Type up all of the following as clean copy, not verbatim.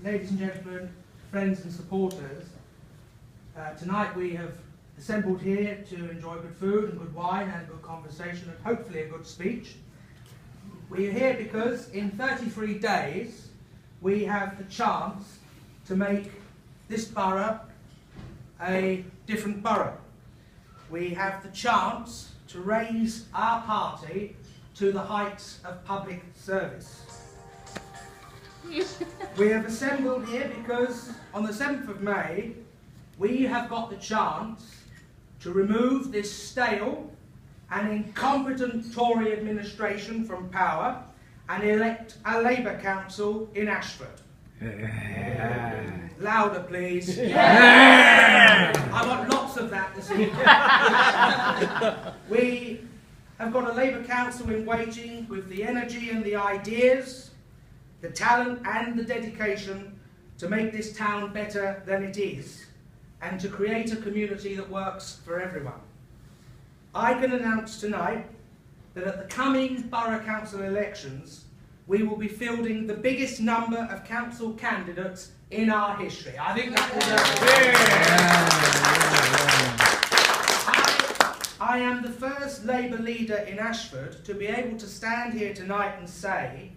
ladies and gentlemen, friends and supporters, tonight we have assembled here to enjoy good food and good wine and good conversation and hopefully a good speech. We are here because in 33 days we have the chance to make this borough a different borough. We have the chance to raise our party to the heights of public service. We have assembled here because on the 7th of May we have got the chance to remove this stale and incompetent Tory administration from power and elect a Labour council in Ashford. Louder, please. I want lots of that this evening. We have got a Labour council in waiting with the energy and the ideas, the talent and the dedication to make this town better than it is and to create a community that works for everyone. I can announce tonight that at the coming Borough Council elections we will be fielding the biggest number of council candidates in our history. I think that deserves. I am the first Labour leader in Ashford to be able to stand here tonight and say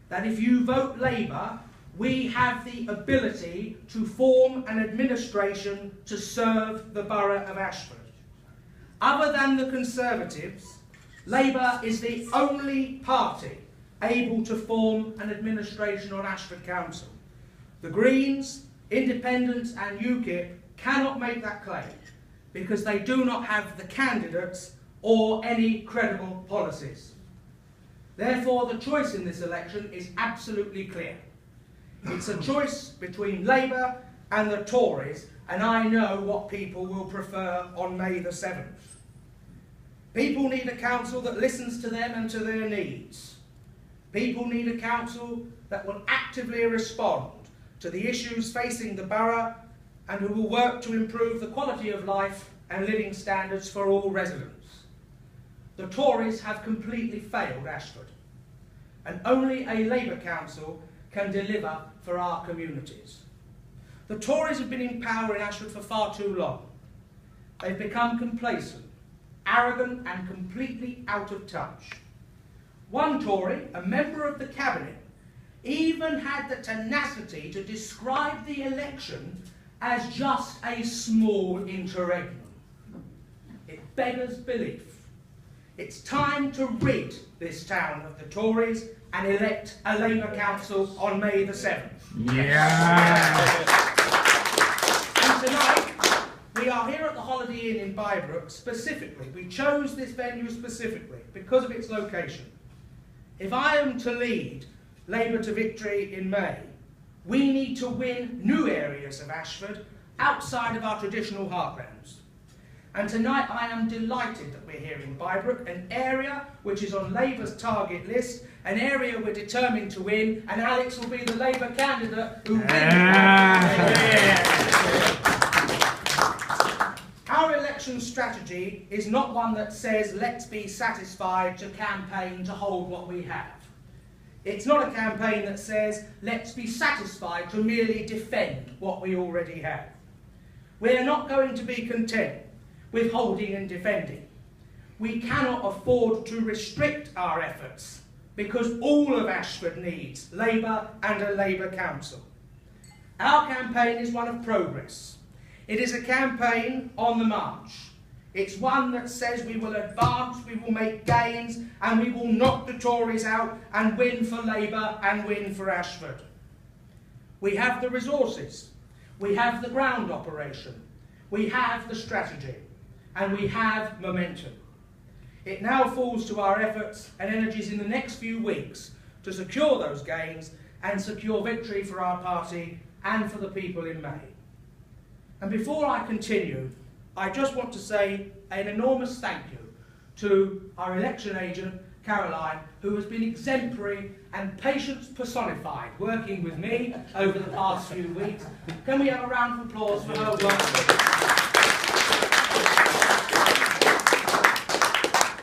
that if you vote Labour, we have the ability to form an administration to serve the borough of Ashford. Other than the Conservatives, Labour is the only party able to form an administration on Ashford Council. The Greens, Independents and UKIP cannot make that claim because they do not have the candidates or any credible policies. Therefore, the choice in this election is absolutely clear. It's a choice between Labour and the Tories, and I know what people will prefer on May the 7th. People need a council that listens to them and to their needs. People need a council that will actively respond to the issues facing the borough and who will work to improve the quality of life and living standards for all residents. The Tories have completely failed Ashford, and only a Labour council can deliver for our communities. The Tories have been in power in Ashford for far too long. They've become complacent, arrogant and completely out of touch. One Tory, a member of the cabinet, even had the tenacity to describe the election as just a small interregnum. It beggars belief. It's time to rid this town of the Tories and elect a Labour council on May the 7th. Yeah. And tonight, we are here at the Holiday Inn in Bybrook specifically. We chose this venue specifically because of its location. If I am to lead Labour to victory in May, we need to win new areas of Ashford outside of our traditional heartlands. And tonight I am delighted that we're here in Bybrook, an area which is on Labour's target list, an area we're determined to win, and Alex will be the Labour candidate who Our election strategy is not one that says let's be satisfied to campaign to hold what we have. It's not a campaign that says let's be satisfied to merely defend what we already have. We're not going to be content with holding and defending. We cannot afford to restrict our efforts because all of Ashford needs Labour and a Labour council. Our campaign is one of progress. It is a campaign on the march. It's one that says we will advance, we will make gains, and we will knock the Tories out and win for Labour and win for Ashford. We have the resources, we have the ground operation, we have the strategy, and we have momentum. It now falls to our efforts and energies in the next few weeks to secure those gains and secure victory for our party and for the people in May. And before I continue, I just want to say an enormous thank you to our election agent, Caroline, who has been exemplary and patience personified working with me over the past few weeks. Can we have a round of applause for her work?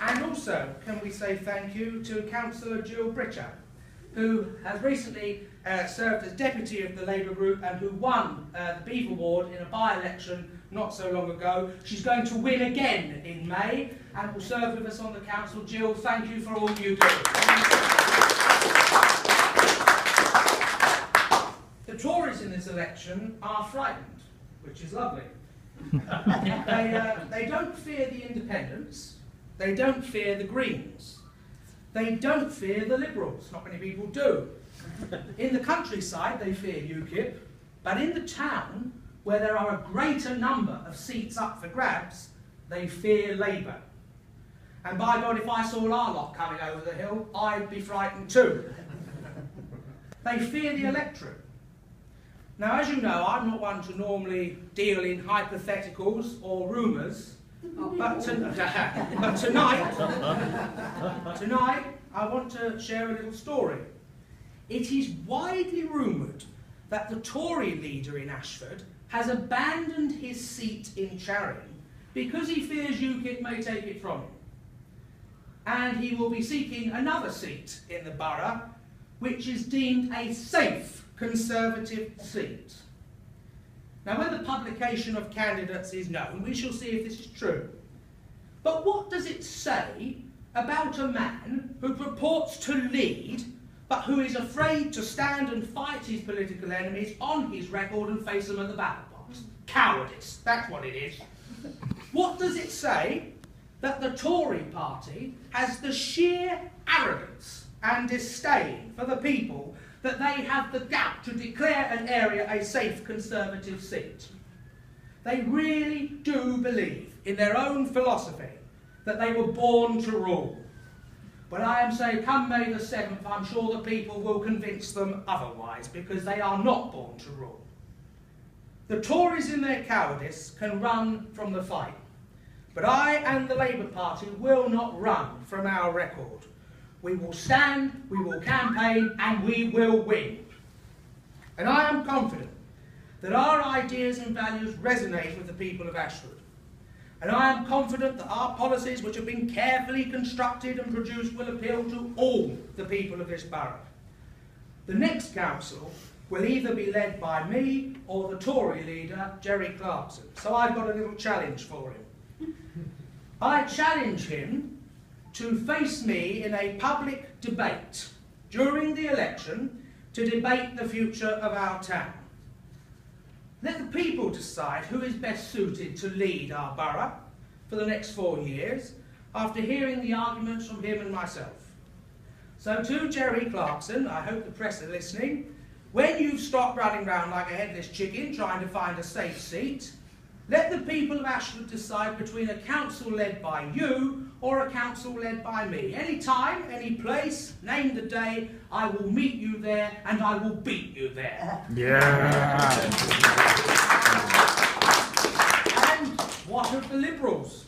And also, can we say thank you to Councillor Jill Britcher, who has recently served as deputy of the Labour group and who won the Beaver Ward in a by-election not so long ago. She's going to win again in May and will serve with us on the council. Jill, thank you for all you do. The Tories in this election are frightened, which is lovely. They don't fear the independents, they don't fear the Greens, they don't fear the Liberals, not many people do. In the countryside they fear UKIP, but in the town, where there are a greater number of seats up for grabs, they fear Labour. And by God, if I saw our lot coming over the hill, I'd be frightened too. They fear the electorate. Now, as you know, I'm not one to normally deal in hypotheticals or rumours, but tonight I want to share a little story. It is widely rumoured that the Tory leader in Ashford has abandoned his seat in Charing because he fears UKIP may take it from him. And he will be seeking another seat in the borough, which is deemed a safe Conservative seat. Now, when the publication of candidates is known, we shall see if this is true. But what does it say about a man who purports to lead, but who is afraid to stand and fight his political enemies on his record and face them at the ballot box? Cowardice, that's what it is. What does it say that the Tory party has the sheer arrogance and disdain for the people that they have the gap to declare an area a safe Conservative seat? They really do believe in their own philosophy that they were born to rule. But I am saying, come May the 7th, I'm sure the people will convince them otherwise, because they are not born to rule. The Tories in their cowardice can run from the fight, but I and the Labour Party will not run from our record. We will stand, we will campaign, and we will win. And I am confident that our ideas and values resonate with the people of Ashford. And I am confident that our policies, which have been carefully constructed and produced, will appeal to all the people of this borough. The next council will either be led by me or the Tory leader, Jerry Clarkson. So I've got a little challenge for him. I challenge him to face me in a public debate during the election to debate the future of our town. Let the people decide who is best suited to lead our borough for the next 4 years after hearing the arguments from him and myself. So to Jerry Clarkson, I hope the press are listening, when you've stopped running around like a headless chicken trying to find a safe seat, let the people of Ashford decide between a council led by you or a council led by me. Any time, any place, name the day, I will meet you there and I will beat you there. Yeah. And what of the Liberals?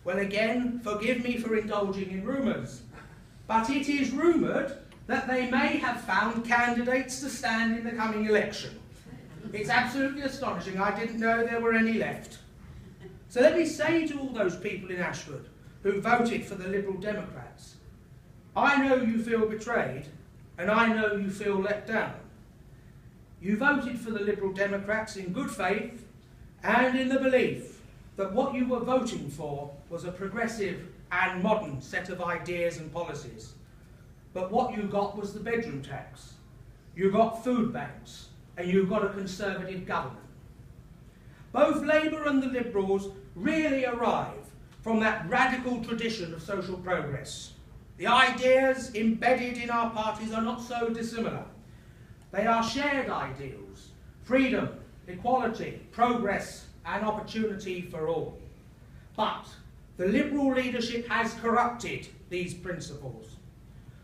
Well, again, forgive me for indulging in rumours, but it is rumoured that they may have found candidates to stand in the coming election. It's absolutely astonishing. I didn't know there were any left. So let me say to all those people in Ashford who voted for the Liberal Democrats, I know you feel betrayed, and I know you feel let down. You voted for the Liberal Democrats in good faith and in the belief that what you were voting for was a progressive and modern set of ideas and policies. But what you got was the bedroom tax. You got food banks, and you got a Conservative government. Both Labour and the Liberals really arrive from that radical tradition of social progress. The ideas embedded in our parties are not so dissimilar. They are shared ideals: freedom, equality, progress and opportunity for all. But the Liberal leadership has corrupted these principles.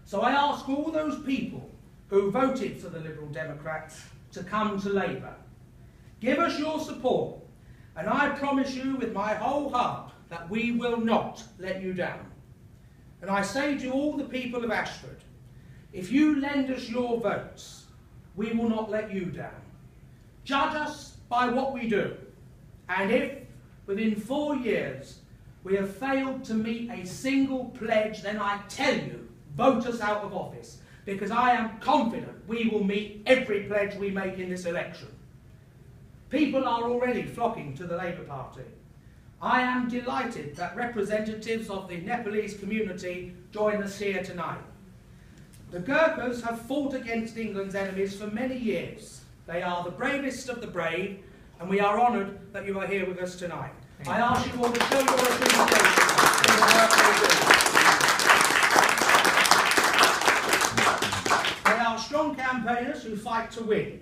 So I ask all those people who voted for the Liberal Democrats to come to Labour. Give us your support, and I promise you with my whole heart that we will not let you down. And I say to all the people of Ashford, if you lend us your votes, we will not let you down. Judge us by what we do, and if within 4 years we have failed to meet a single pledge, then I tell you, vote us out of office, because I am confident we will meet every pledge we make in this election. People are already flocking to the Labour Party. I am delighted that representatives of the Nepalese community join us here tonight. The Gurkhas have fought against England's enemies for many years. They are the bravest of the brave, and we are honoured that you are here with us tonight. I ask you all to show your appreciation for the work they do. They are strong campaigners who fight to win.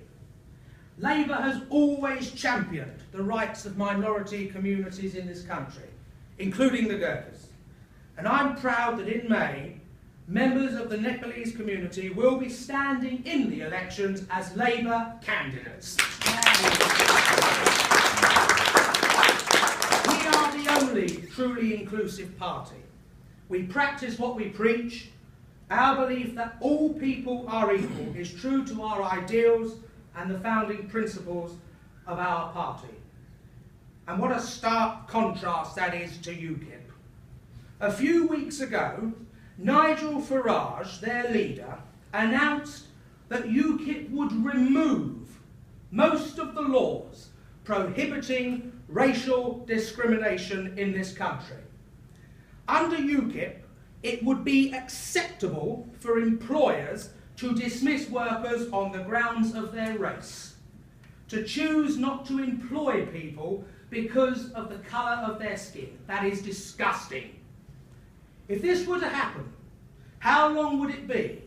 Labour has always championed the rights of minority communities in this country, including the Gurkhas. And I'm proud that in May, members of the Nepalese community will be standing in the elections as Labour candidates. We are the only truly inclusive party. We practice what we preach. Our belief that all people are equal is true to our ideals and the founding principles of our party. And what a stark contrast that is to UKIP. A few weeks ago, Nigel Farage, their leader, announced that UKIP would remove most of the laws prohibiting racial discrimination in this country. Under UKIP, it would be acceptable for employers to dismiss workers on the grounds of their race, to choose not to employ people because of the colour of their skin. That is disgusting. If this were to happen, how long would it be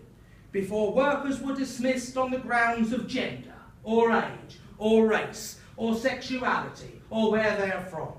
before workers were dismissed on the grounds of gender, or age, or race, or sexuality, or where they are from?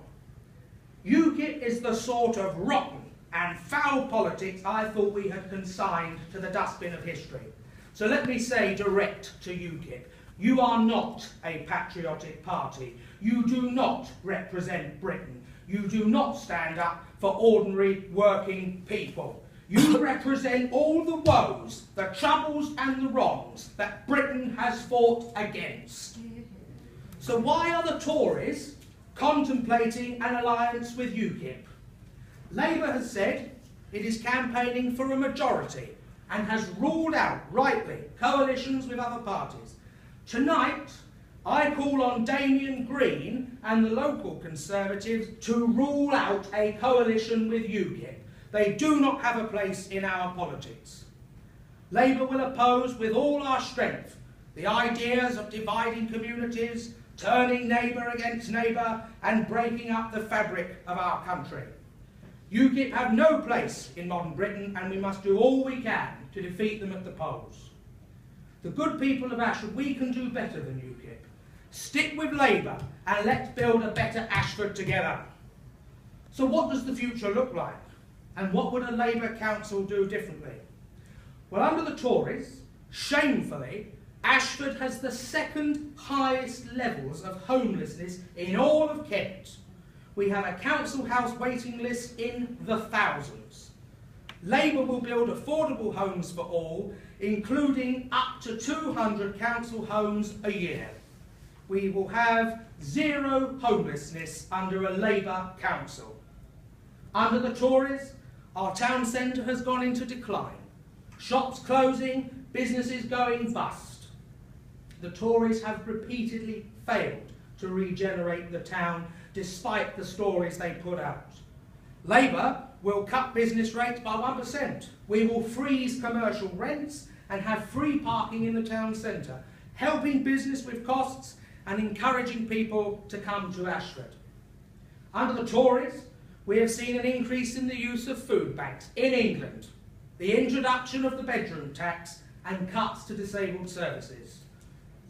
UKIP is the sort of rotten and foul politics I thought we had consigned to the dustbin of history. So let me say direct to UKIP, you are not a patriotic party. You do not represent Britain. You do not stand up for ordinary working people. You represent all the woes, the troubles and the wrongs that Britain has fought against. So why are the Tories contemplating an alliance with UKIP? Labour has said it is campaigning for a majority and has ruled out, rightly, coalitions with other parties. Tonight, I call on Damien Green and the local Conservatives to rule out a coalition with UKIP. They do not have a place in our politics. Labour will oppose with all our strength the ideas of dividing communities, turning neighbour against neighbour, and breaking up the fabric of our country. UKIP have no place in modern Britain, and we must do all we can to defeat them at the polls. The good people of Ashford, we can do better than UKIP. Stick with Labour and let's build a better Ashford together. So what does the future look like? And what would a Labour council do differently? Well, under the Tories, shamefully, Ashford has the second highest levels of homelessness in all of Kent. We have a council house waiting list in the thousands. Labour will build affordable homes for all, including up to 200 council homes a year. We will have zero homelessness under a Labour council. Under the Tories, our town centre has gone into decline. Shops closing, businesses going bust. The Tories have repeatedly failed to regenerate the town despite the stories they put out. Labour will cut business rates by 1%. We will freeze commercial rents and have free parking in the town centre, helping business with costs and encouraging people to come to Ashford. Under the Tories, we have seen an increase in the use of food banks in England, the introduction of the bedroom tax and cuts to disabled services.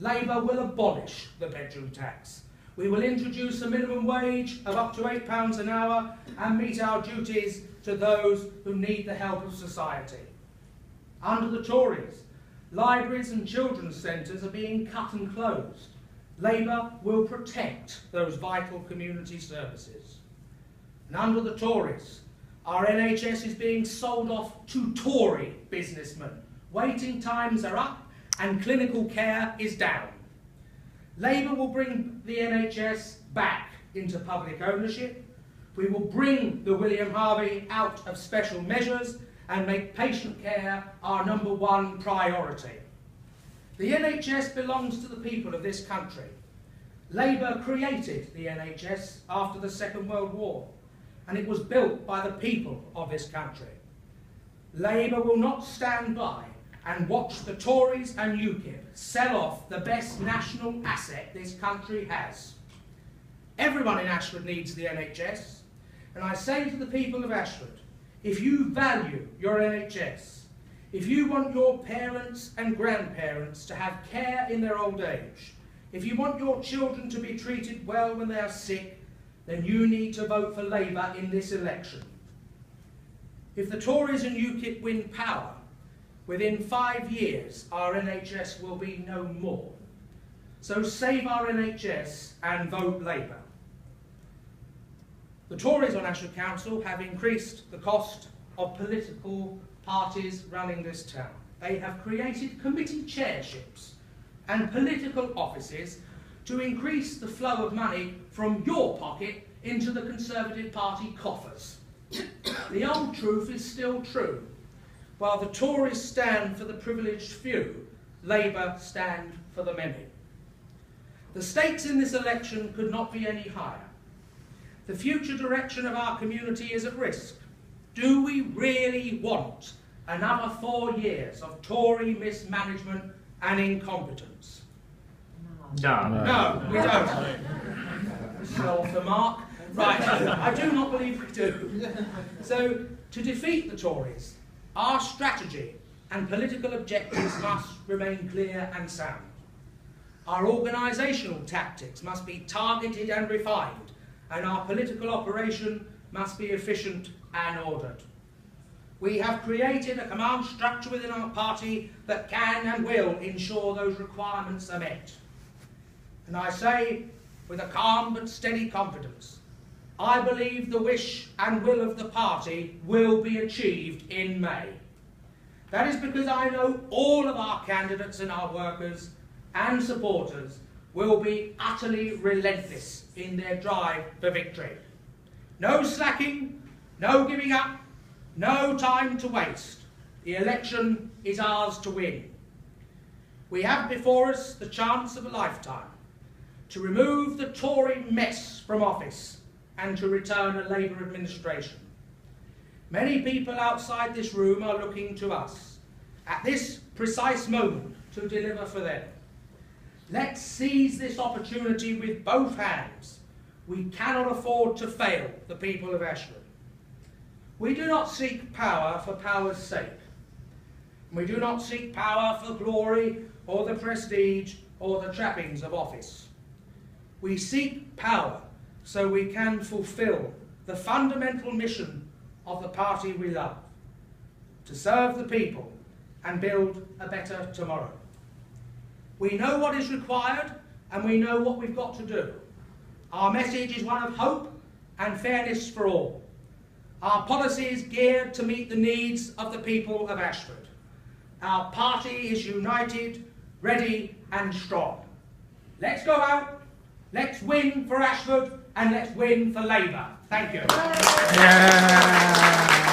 Labour will abolish the bedroom tax. We will introduce a minimum wage of up to £8 an hour and meet our duties to those who need the help of society. Under the Tories, libraries and children's centres are being cut and closed. Labour will protect those vital community services. And under the Tories, our NHS is being sold off to Tory businessmen. Waiting times are up and clinical care is down. Labour will bring the NHS back into public ownership. We will bring the William Harvey out of special measures and make patient care our #1 priority. The NHS belongs to the people of this country. Labour created the NHS after the Second World War, and it was built by the people of this country. Labour will not stand by and watch the Tories and UKIP sell off the best national asset this country has. Everyone in Ashford needs the NHS, and I say to the people of Ashford, if you value your NHS, if you want your parents and grandparents to have care in their old age, if you want your children to be treated well when they are sick, then you need to vote for Labour in this election. If the Tories and UKIP win power, within 5 years our NHS will be no more. So save our NHS and vote Labour. The Tories on Ashford Council have increased the cost of political parties running this town. They have created committee chairships and political offices to increase the flow of money from your pocket into the Conservative Party coffers. The old truth is still true. While the Tories stand for the privileged few, Labour stand for the many. The stakes in this election could not be any higher. The future direction of our community is at risk. Do we really want another 4 years of Tory mismanagement and incompetence? No. No, we don't. So off the mark. Right, I do not believe we do. So, to defeat the Tories, our strategy and political objectives must remain clear and sound. Our organisational tactics must be targeted and refined, and our political operation must be efficient and ordered. We have created a command structure within our party that can and will ensure those requirements are met. And I say, with a calm but steady confidence, I believe the wish and will of the party will be achieved in May. That is because I know all of our candidates and our workers and supporters will be utterly relentless in their drive for victory. No slacking, no giving up, no time to waste. The election is ours to win. We have before us the chance of a lifetime to remove the Tory mess from office and to return a Labour administration. Many people outside this room are looking to us at this precise moment to deliver for them. Let's seize this opportunity with both hands. We cannot afford to fail the people of Ashford. We do not seek power for power's sake. We do not seek power for glory or the prestige or the trappings of office. We seek power so we can fulfil the fundamental mission of the party we love, to serve the people and build a better tomorrow. We know what is required and we know what we've got to do. Our message is one of hope and fairness for all. Our policy is geared to meet the needs of the people of Ashford. Our party is united, ready and strong. Let's go out, let's win for Ashford and let's win for Labour. Thank you. Yeah.